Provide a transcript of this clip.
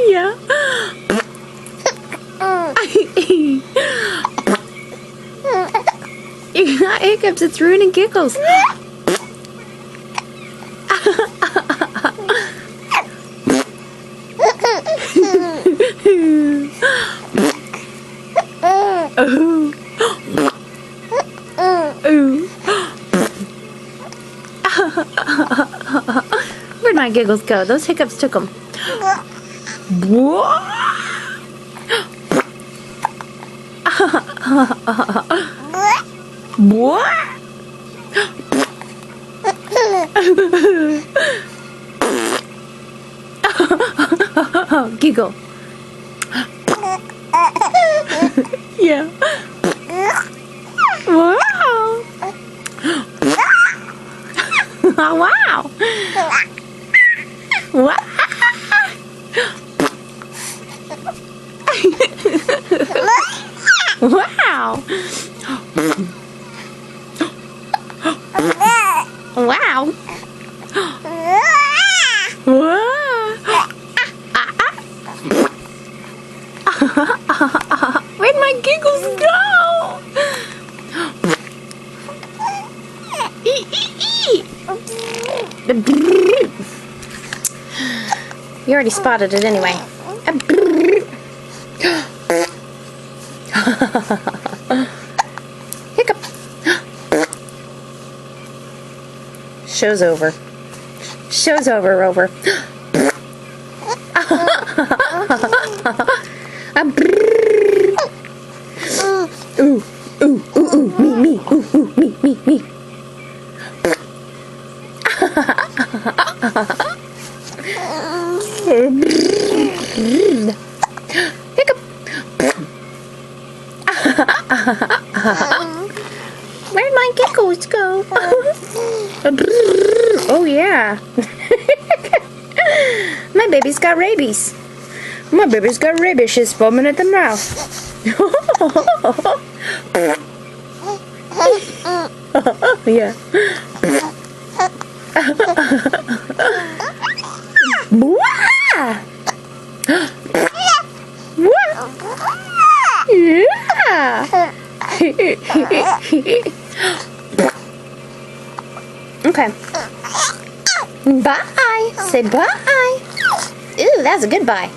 Yeah. You got hiccups. It's ruining Giggles. Ooh. Ooh. Where'd my Giggles go? Those hiccups took them. Giggle. Yeah. Wow. Wow. Wow. Wow. Wow. Where'd my Giggles go? You already spotted it anyway. Hiccup. Show's over. Show's over, Rover. Ooh, ooh, ooh, ooh, me, ooh, ooh, me. Hiccup. Where'd my Giggles go? Oh yeah. My baby's got rabies. My baby's got rabies. She's foaming at the mouth. Yeah. Yeah. Okay. Bye. Say bye. Ooh, that's a good bye.